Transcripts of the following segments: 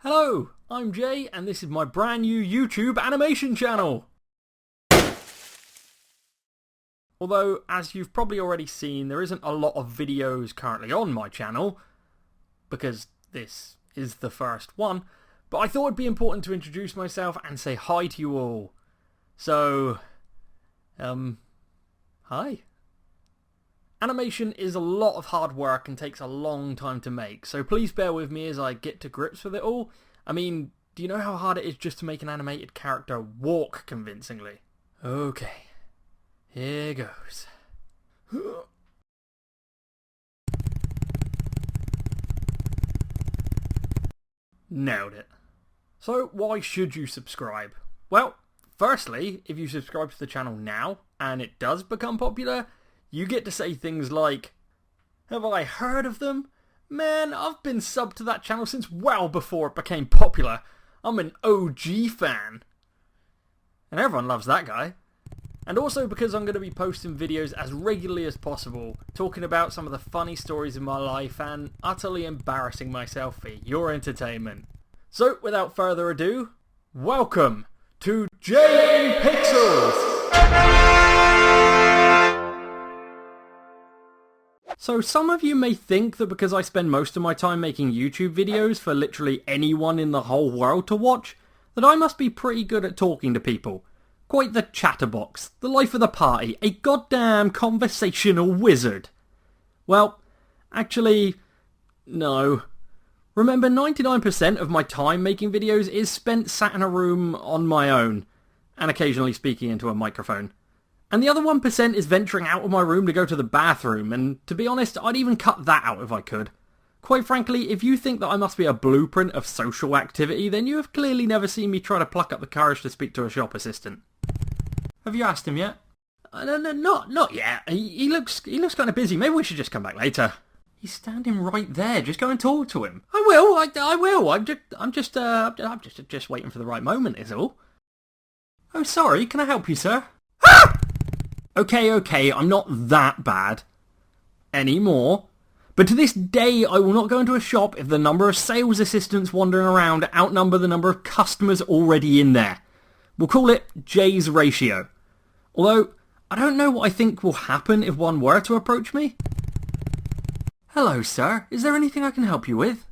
Hello, I'm Jay and this is my brand new YouTube animation channel. Although, as you've probably already seen, there isn't a lot of videos currently on my channel, because this is the first one, but I thought it'd be important to introduce myself and say hi to you all. So, hi. Animation is a lot of hard work and takes a long time to make, so please bear with me as I get to grips with it all. I mean, do you know how hard it is just to make an animated character walk convincingly? Okay, here goes. Nailed it. So why should you subscribe? Well, firstly, if you subscribe to the channel now, and it does become popular, you get to say things like, have I heard of them? Man, I've been subbed to that channel since well before it became popular. I'm an OG fan. And everyone loves that guy. And also because I'm going to be posting videos as regularly as possible, talking about some of the funny stories in my life and utterly embarrassing myself for your entertainment. So, without further ado, welcome to Jay in Pixels! So some of you may think that because I spend most of my time making YouTube videos for literally anyone in the whole world to watch, that I must be pretty good at talking to people. Quite the chatterbox, the life of the party, a goddamn conversational wizard. Well, actually, no. Remember, 99% of my time making videos is spent sat in a room on my own, and occasionally speaking into a microphone. And the other 1% is venturing out of my room to go to the bathroom, and to be honest, I'd even cut that out if I could. Quite frankly, if you think that I must be a blueprint of social activity, then you have clearly never seen me try to pluck up the courage to speak to a shop assistant. Have you asked him yet? No, not yet. He looks kind of busy. Maybe we should just come back later. He's standing right there. Just go and talk to him. I will. I'm just waiting for the right moment, is all. Oh, sorry. Can I help you, sir? Ah! Okay, I'm not that bad anymore. But to this day, I will not go into a shop if the number of sales assistants wandering around outnumber the number of customers already in there. We'll call it Jay's ratio. Although, I don't know what I think will happen if one were to approach me. Hello, sir. Is there anything I can help you with?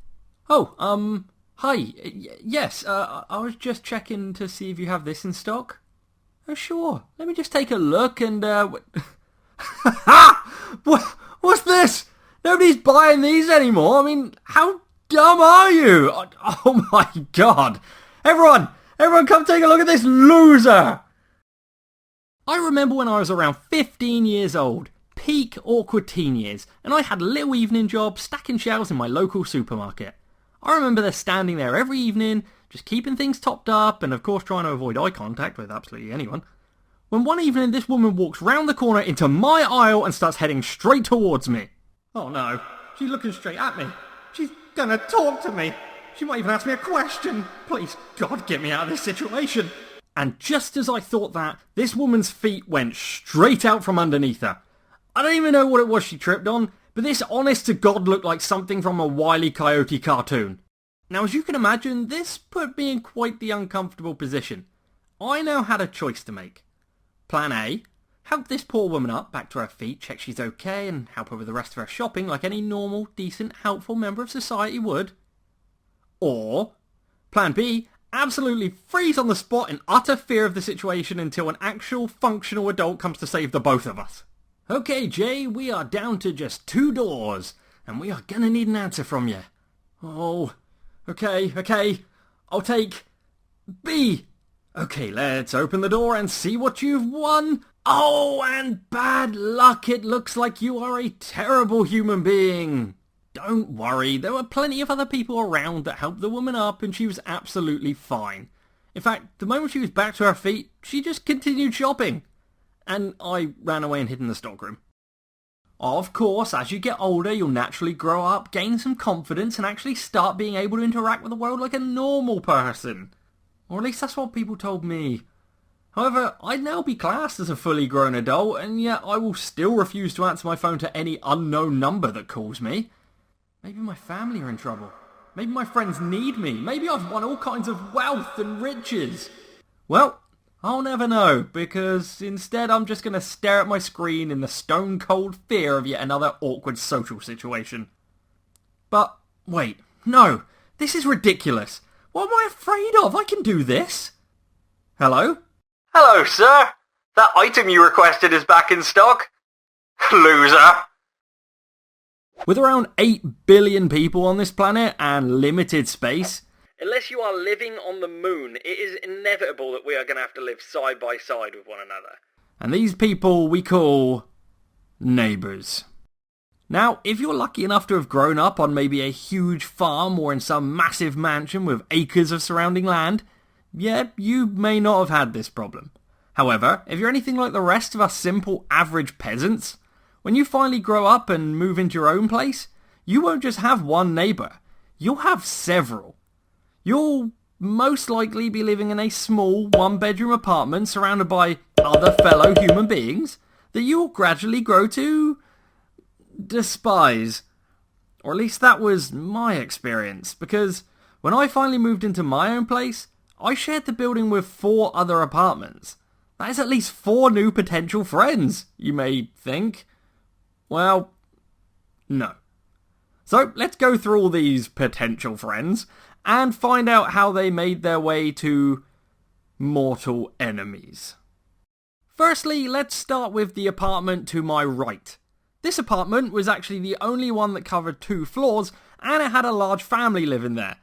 Oh, hi. Yes, I was just checking to see if you have this in stock. Oh, sure. Let me just take a look and, What's this? Nobody's buying these anymore. I mean, how dumb are you? Oh my god. Everyone come take a look at this loser. I remember when I was around 15 years old, peak awkward teen years, and I had a little evening job stacking shelves in my local supermarket. I remember standing there every evening, just keeping things topped up and of course trying to avoid eye contact with absolutely anyone. When one evening this woman walks round the corner into my aisle and starts heading straight towards me. Oh no, she's looking straight at me. She's gonna talk to me. She might even ask me a question. Please, God, get me out of this situation. And just as I thought that, this woman's feet went straight out from underneath her. I don't even know what it was she tripped on, but this honest to God looked like something from a Wile E. Coyote cartoon. Now, as you can imagine, this put me in quite the uncomfortable position. I now had a choice to make. Plan A, help this poor woman up, back to her feet, check she's okay, and help her with the rest of her shopping like any normal, decent, helpful member of society would. Or, Plan B, absolutely freeze on the spot in utter fear of the situation until an actual functional adult comes to save the both of us. Okay, Jay, we are down to just 2 doors, and we are gonna need an answer from you. Oh... Okay, I'll take B. Okay, let's open the door and see what you've won. Oh, and bad luck, it looks like you are a terrible human being. Don't worry, there were plenty of other people around that helped the woman up and she was absolutely fine. In fact, the moment she was back to her feet, she just continued shopping. And I ran away and hid in the stockroom. Of course, as you get older, you'll naturally grow up, gain some confidence, and actually start being able to interact with the world like a normal person. Or at least that's what people told me. However, I'd now be classed as a fully grown adult, and yet I will still refuse to answer my phone to any unknown number that calls me. Maybe my family are in trouble. Maybe my friends need me. Maybe I've won all kinds of wealth and riches. Well, I'll never know, because instead I'm just going to stare at my screen in the stone cold fear of yet another awkward social situation. But, wait, no, this is ridiculous. What am I afraid of? I can do this. Hello? Hello, sir. That item you requested is back in stock. Loser. With around 8 billion people on this planet and limited space, unless you are living on the moon, it is inevitable that we are going to have to live side by side with one another. And these people we call neighbours. Now, if you're lucky enough to have grown up on maybe a huge farm or in some massive mansion with acres of surrounding land, yeah, you may not have had this problem. However, if you're anything like the rest of us simple average peasants, when you finally grow up and move into your own place, you won't just have one neighbour, you'll have several. You'll most likely be living in a small one-bedroom apartment surrounded by other fellow human beings that you will gradually grow to despise. Or at least that was my experience, because when I finally moved into my own place, I shared the building with 4 other apartments. That is at least 4 new potential friends, you may think. Well, no. So let's go through all these potential friends and find out how they made their way to mortal enemies. Firstly, let's start with the apartment to my right. This apartment was actually the only one that covered 2 floors, and it had a large family living there.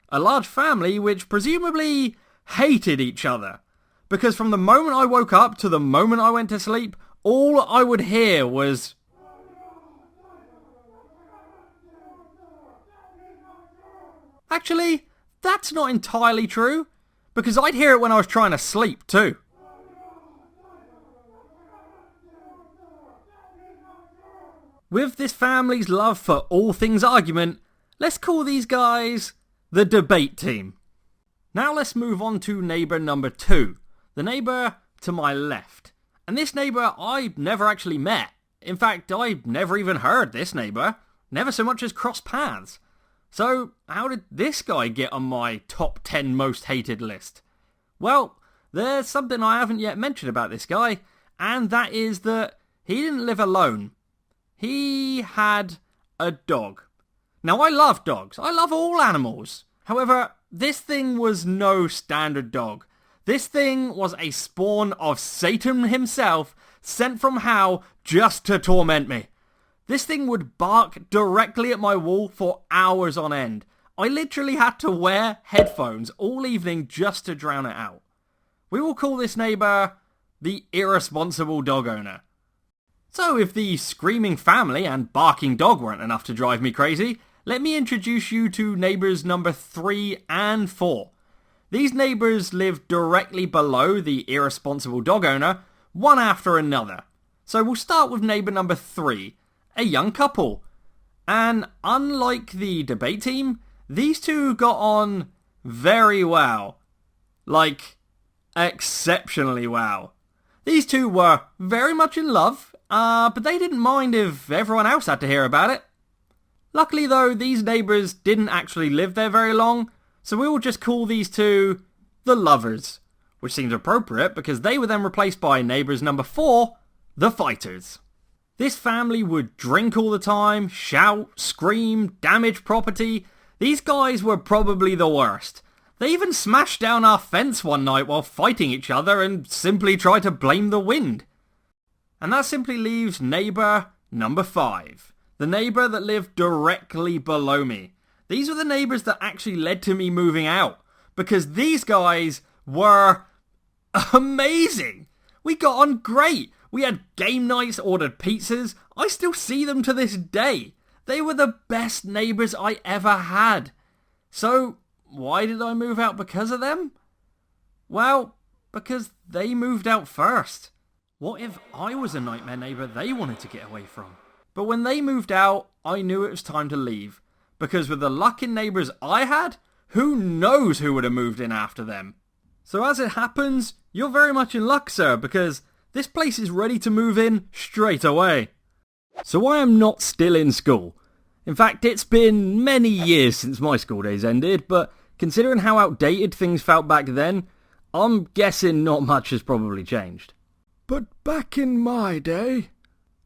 A large family which presumably hated each other. Because from the moment I woke up to the moment I went to sleep, all I would hear was... Actually, that's not entirely true, because I'd hear it when I was trying to sleep too. With this family's love for all things argument, let's call these guys the debate team. Now let's move on to neighbour number 2, the neighbour to my left. And this neighbour I've never actually met. In fact, I've never even heard this neighbour, never so much as crossed paths. So, how did this guy get on my top 10 most hated list? Well, there's something I haven't yet mentioned about this guy, and that is that he didn't live alone. He had a dog. Now, I love dogs. I love all animals. However, this thing was no standard dog. This thing was a spawn of Satan himself, sent from hell just to torment me. This thing would bark directly at my wall for hours on end. I literally had to wear headphones all evening just to drown it out. We will call this neighbour the irresponsible dog owner. So if the screaming family and barking dog weren't enough to drive me crazy, let me introduce you to neighbours number 3 and 4. These neighbours live directly below the irresponsible dog owner, one after another. So we'll start with neighbour number 3. A young couple. And unlike the debate team, these two got on very well. Like, exceptionally well. These two were very much in love, but they didn't mind if everyone else had to hear about it. Luckily though, these neighbours didn't actually live there very long, so we will just call these two the lovers, which seems appropriate because they were then replaced by neighbours number 4, the fighters. This family would drink all the time, shout, scream, damage property. These guys were probably the worst. They even smashed down our fence one night while fighting each other and simply tried to blame the wind. And that simply leaves neighbour number 5. The neighbour that lived directly below me. These were the neighbours that actually led to me moving out. Because these guys were amazing. We got on great. We had game nights, ordered pizzas. I still see them to this day. They were the best neighbours I ever had. So, why did I move out because of them? Well, because they moved out first. What if I was a nightmare neighbour they wanted to get away from? But when they moved out, I knew it was time to leave. Because with the luck in neighbours I had, who knows who would have moved in after them? So as it happens, you're very much in luck, sir, because this place is ready to move in straight away. So I am not still in school. In fact, it's been many years since my school days ended, but considering how outdated things felt back then, I'm guessing not much has probably changed. But back in my day,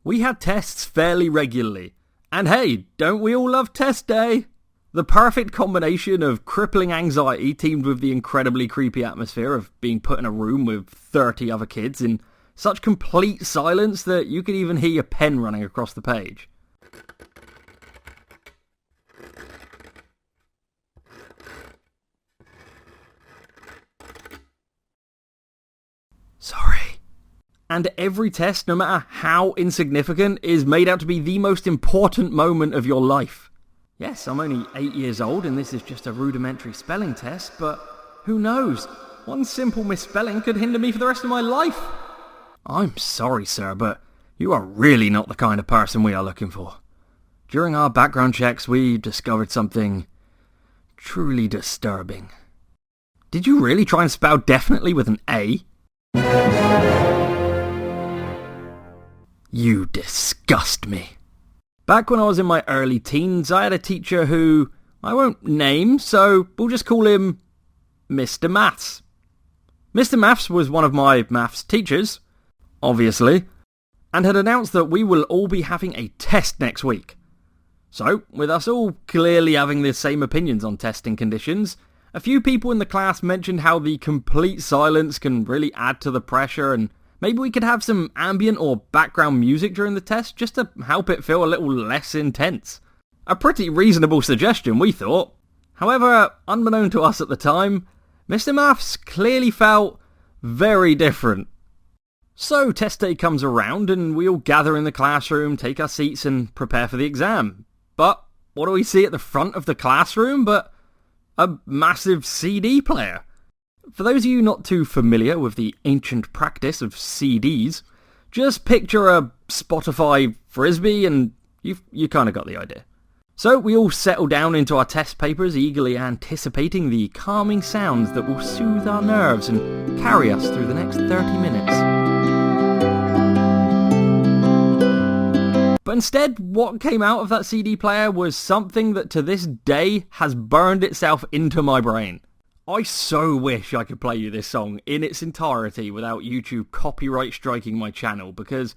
we had tests fairly regularly. And hey, don't we all love test day? The perfect combination of crippling anxiety teamed with the incredibly creepy atmosphere of being put in a room with 30 other kids in such complete silence that you could even hear your pen running across the page. Sorry. And every test, no matter how insignificant, is made out to be the most important moment of your life. Yes, I'm only 8 years old and this is just a rudimentary spelling test, but who knows? One simple misspelling could hinder me for the rest of my life. I'm sorry, sir, but you are really not the kind of person we are looking for. During our background checks, we discovered something truly disturbing. Did you really try and spell definitely with an A? You disgust me. Back when I was in my early teens, I had a teacher who I won't name, so we'll just call him Mr. Maths. Mr. Maths was one of my maths teachers, obviously, and had announced that we will all be having a test next week. So, with us all clearly having the same opinions on testing conditions, a few people in the class mentioned how the complete silence can really add to the pressure, and maybe we could have some ambient or background music during the test just to help it feel a little less intense. A pretty reasonable suggestion, we thought. However, unbeknown to us at the time, Mr. Maths clearly felt very different. So test day comes around and we all gather in the classroom, take our seats and prepare for the exam. But what do we see at the front of the classroom but a massive CD player? For those of you not too familiar with the ancient practice of CDs, just picture a Spotify frisbee and you kind of got the idea. So we all settle down into our test papers, eagerly anticipating the calming sounds that will soothe our nerves and carry us through the next 30 minutes. But instead, what came out of that CD player was something that to this day has burned itself into my brain. I so wish I could play you this song in its entirety without YouTube copyright striking my channel, because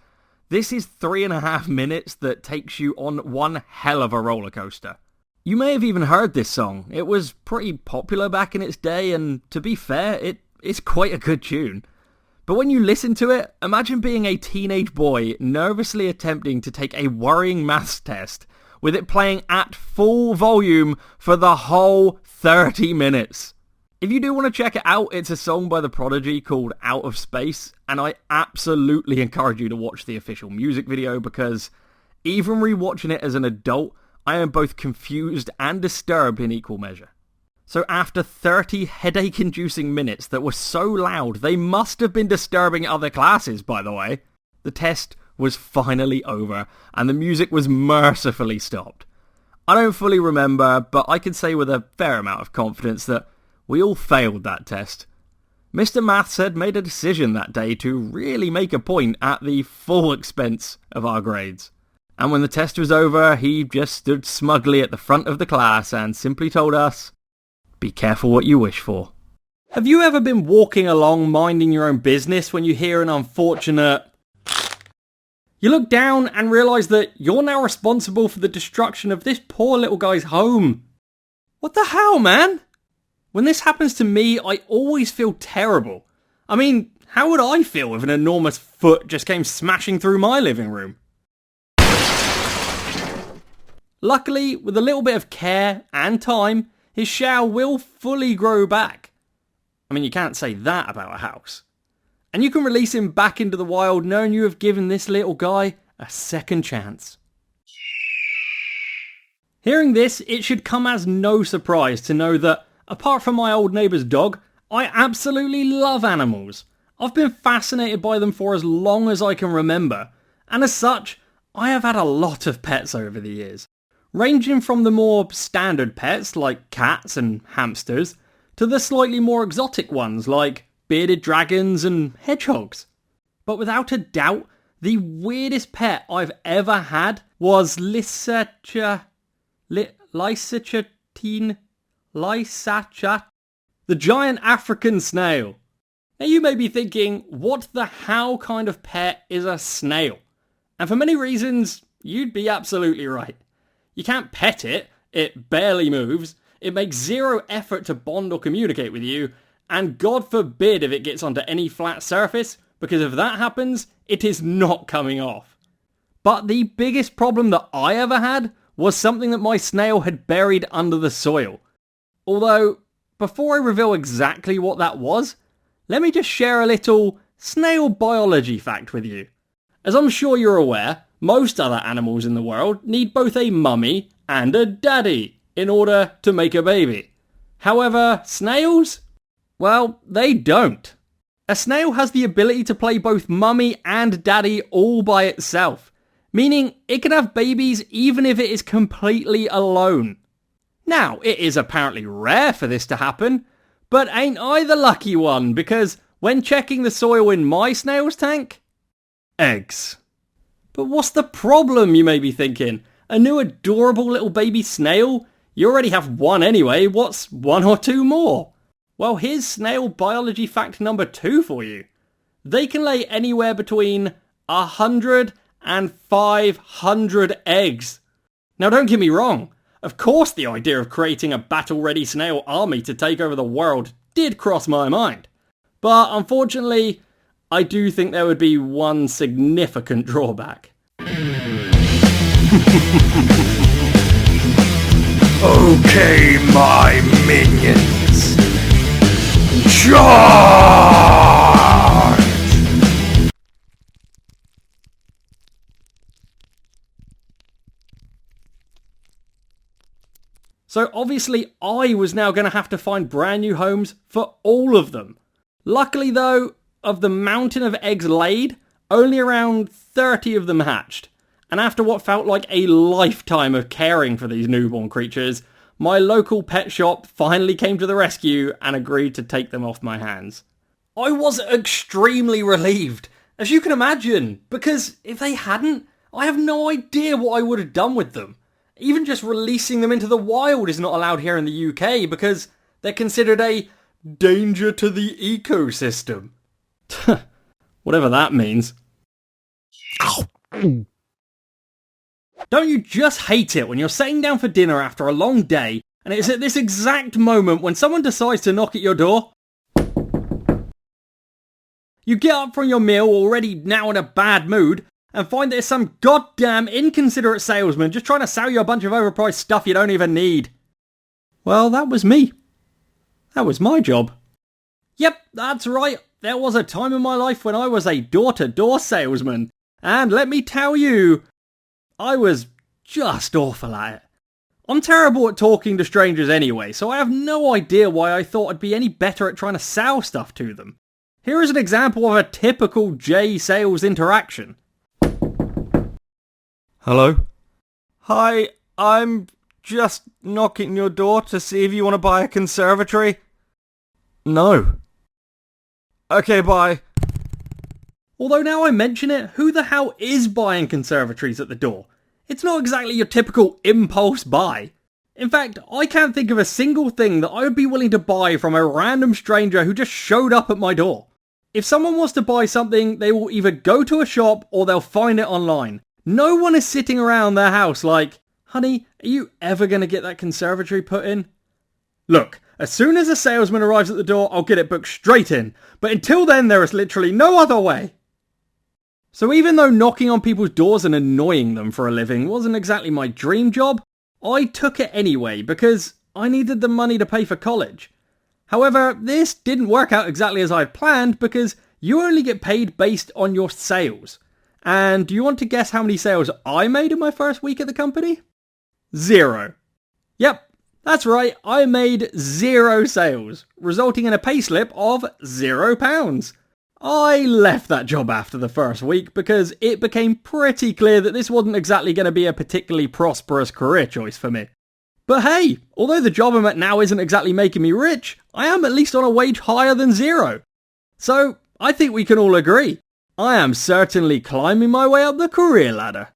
this is 3.5 minutes that takes you on one hell of a roller coaster. You may have even heard this song. It was pretty popular back in its day, and to be fair, it's quite a good tune. But when you listen to it, imagine being a teenage boy nervously attempting to take a worrying maths test with it playing at full volume for the whole 30 minutes. If you do want to check it out, it's a song by The Prodigy called Out of Space, and I absolutely encourage you to watch the official music video because even rewatching it as an adult, I am both confused and disturbed in equal measure. So after 30 headache-inducing minutes that were so loud, they must have been disturbing other classes, by the way, the test was finally over and the music was mercifully stopped. I don't fully remember, but I can say with a fair amount of confidence that we all failed that test. Mr. Maths had made a decision that day to really make a point at the full expense of our grades. And when the test was over, he just stood smugly at the front of the class and simply told us, "Be careful what you wish for." Have you ever been walking along minding your own business when you hear an unfortunate... You look down and realise that you're now responsible for the destruction of this poor little guy's home. What the hell, man? When this happens to me, I always feel terrible. I mean, how would I feel if an enormous foot just came smashing through my living room? Luckily, with a little bit of care and time, his shell will fully grow back. I mean, you can't say that about a house. And you can release him back into the wild knowing you have given this little guy a second chance. Hearing this, it should come as no surprise to know that apart from my old neighbour's dog, I absolutely love animals. I've been fascinated by them for as long as I can remember, and as such, I have had a lot of pets over the years. Ranging from the more standard pets like cats and hamsters, to the slightly more exotic ones like bearded dragons and hedgehogs. But without a doubt, the weirdest pet I've ever had was Lissacha. Lysachatine, Lysachat, the giant African snail. Now you may be thinking, what the how kind of pet is a snail? And for many reasons, you'd be absolutely right. You can't pet it, it barely moves, it makes zero effort to bond or communicate with you, and God forbid if it gets onto any flat surface, because if that happens, it is not coming off. But the biggest problem that I ever had was something that my snail had buried under the soil. Although, before I reveal exactly what that was, let me just share a little snail biology fact with you. As I'm sure you're aware, most other animals in the world need both a mummy and a daddy in order to make a baby. However, snails? Well, they don't. A snail has the ability to play both mummy and daddy all by itself, meaning it can have babies even if it is completely alone. Now, it is apparently rare for this to happen, but ain't I the lucky one, because when checking the soil in my snail's tank, eggs. But what's the problem, you may be thinking? A new adorable little baby snail? You already have one anyway, what's one or two more? Well, here's snail biology fact number 2 for you. They can lay anywhere between 100 and 500 eggs. Now don't get me wrong, of course the idea of creating a battle-ready snail army to take over the world did cross my mind. But unfortunately, I do think there would be one significant drawback. Okay, my minions. Charge! So obviously I was now going to have to find brand new homes for all of them. Luckily though, of the mountain of eggs laid, only around 30 of them hatched. And after what felt like a lifetime of caring for these newborn creatures, my local pet shop finally came to the rescue and agreed to take them off my hands. I was extremely relieved, as you can imagine, because if they hadn't, I have no idea what I would have done with them. Even just releasing them into the wild is not allowed here in the UK because they're considered a danger to the ecosystem. Whatever that means. Don't you just hate it when you're sitting down for dinner after a long day and it's at this exact moment when someone decides to knock at your door? You get up from your meal already now in a bad mood and find that it's some goddamn inconsiderate salesman just trying to sell you a bunch of overpriced stuff you don't even need. Well, that was me. That was my job. Yep, that's right. There was a time in my life when I was a door-to-door salesman. And let me tell you, I was just awful at it. I'm terrible at talking to strangers anyway, so I have no idea why I thought I'd be any better at trying to sell stuff to them. Here is an example of a typical J sales interaction. Hello? Hi, I'm just knocking your door to see if you want to buy a conservatory. No. Okay, bye. Although now I mention it, who the hell is buying conservatories at the door? It's not exactly your typical impulse buy. In fact, I can't think of a single thing that I would be willing to buy from a random stranger who just showed up at my door. If someone wants to buy something, they will either go to a shop or they'll find it online. No one is sitting around their house like, honey, are you ever going to get that conservatory put in? Look, as soon as a salesman arrives at the door, I'll get it booked straight in. But until then, there is literally no other way. So even though knocking on people's doors and annoying them for a living wasn't exactly my dream job, I took it anyway because I needed the money to pay for college. However, this didn't work out exactly as I planned because you only get paid based on your sales. And do you want to guess how many sales I made in my first week at the company? 0. Yep, that's right, I made 0 sales, resulting in a payslip of £0. I left that job after the first week because it became pretty clear that this wasn't exactly going to be a particularly prosperous career choice for me. But hey, although the job I'm at now isn't exactly making me rich, I am at least on a wage higher than 0. So I think we can all agree, I am certainly climbing my way up the career ladder.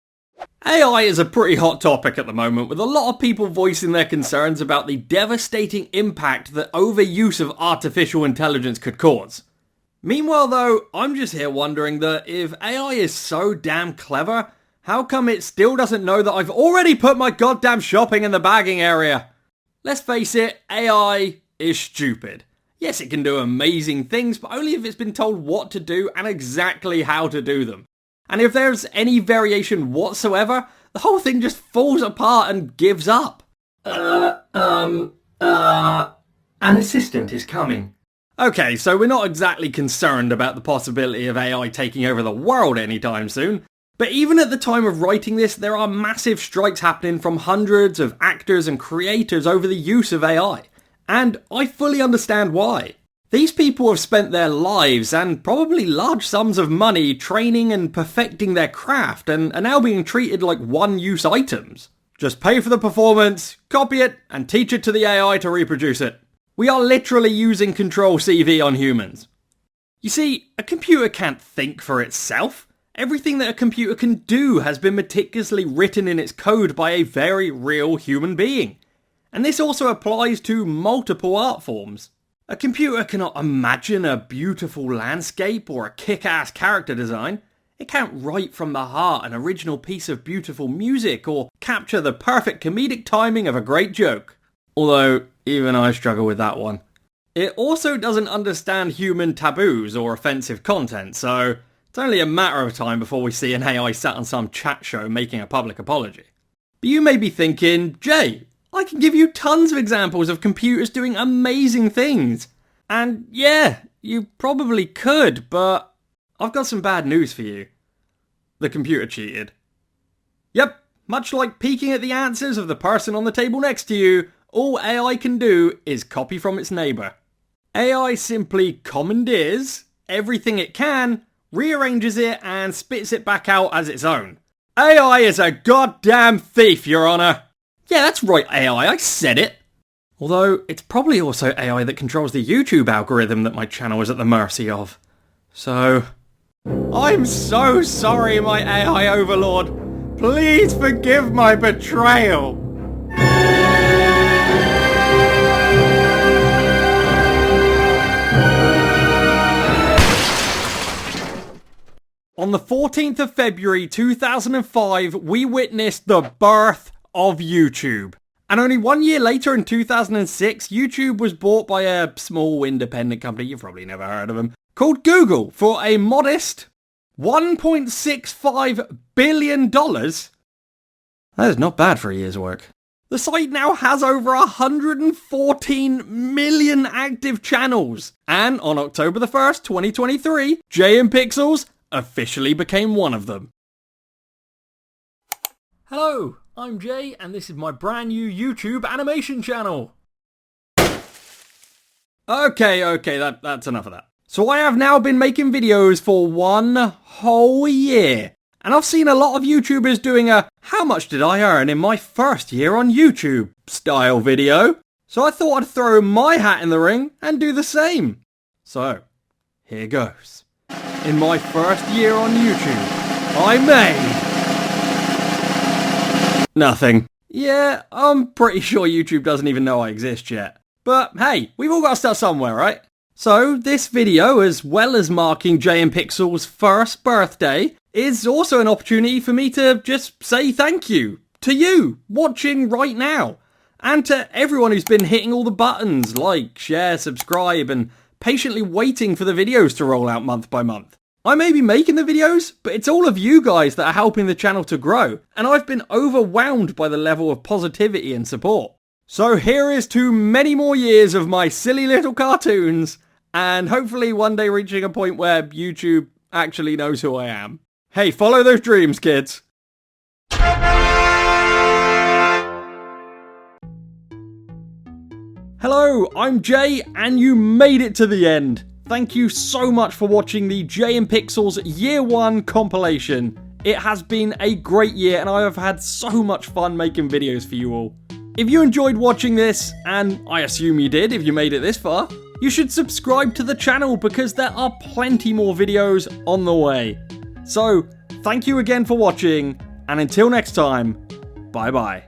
AI is a pretty hot topic at the moment, with a lot of people voicing their concerns about the devastating impact that overuse of artificial intelligence could cause. Meanwhile though, I'm just here wondering that if AI is so damn clever, how come it still doesn't know that I've already put my goddamn shopping in the bagging area? Let's face it, AI is stupid. Yes, it can do amazing things, but only if it's been told what to do and exactly how to do them. And if there's any variation whatsoever, the whole thing just falls apart and gives up. An assistant is coming. Okay, so we're not exactly concerned about the possibility of AI taking over the world anytime soon, but even at the time of writing this, there are massive strikes happening from hundreds of actors and creators over the use of AI. And I fully understand why. These people have spent their lives and probably large sums of money training and perfecting their craft and are now being treated like one-use items. Just pay for the performance, copy it, and teach it to the AI to reproduce it. We are literally using Control-CV on humans. You see, a computer can't think for itself. Everything that a computer can do has been meticulously written in its code by a very real human being. And this also applies to multiple art forms. A computer cannot imagine a beautiful landscape or a kick-ass character design. It can't write from the heart an original piece of beautiful music or capture the perfect comedic timing of a great joke. Although, even I struggle with that one. It also doesn't understand human taboos or offensive content, so it's only a matter of time before we see an AI sat on some chat show making a public apology. But you may be thinking, Jay, I can give you tons of examples of computers doing amazing things. And yeah, you probably could, but I've got some bad news for you. The computer cheated. Yep, much like peeking at the answers of the person on the table next to you, all AI can do is copy from its neighbour. AI simply commandeers everything it can, rearranges it, and spits it back out as its own. AI is a goddamn thief, Your Honour. Yeah, that's right, AI, I said it. Although, it's probably also AI that controls the YouTube algorithm that my channel is at the mercy of. So, I'm so sorry, my AI overlord. Please forgive my betrayal. On the 14th of February 2005, we witnessed the birth of YouTube. And only 1 year later, in 2006, YouTube was bought by a small independent company, you've probably never heard of them, called Google for a modest $1.65 billion. That is not bad for a year's work. The site now has over 114 million active channels. And on October the 1st, 2023, Jay and Pixels officially became one of them. Hello, I'm Jay, and this is my brand new YouTube animation channel. Okay, that's enough of that. So I have now been making videos for 1 whole year. And I've seen a lot of YouTubers doing a "how much did I earn in my first year on YouTube" style video. So I thought I'd throw my hat in the ring and do the same. So, here goes. In my first year on YouTube, I made nothing. Yeah, I'm pretty sure YouTube doesn't even know I exist yet. But hey, we've all got to start somewhere, right? So this video, as well as marking Jay and Pixel's first birthday, is also an opportunity for me to just say thank you to you watching right now. And to everyone who's been hitting all the buttons, like, share, subscribe, and patiently waiting for the videos to roll out month by month. I may be making the videos, but it's all of you guys that are helping the channel to grow, and I've been overwhelmed by the level of positivity and support. So here is to many more years of my silly little cartoons, and hopefully one day reaching a point where YouTube actually knows who I am. Hey, follow those dreams, kids! Hello, I'm Jay, and you made it to the end. Thank you so much for watching the Jay and Pixels Year 1 compilation. It has been a great year, and I have had so much fun making videos for you all. If you enjoyed watching this, and I assume you did if you made it this far, you should subscribe to the channel because there are plenty more videos on the way. So, thank you again for watching, And until next time, bye bye.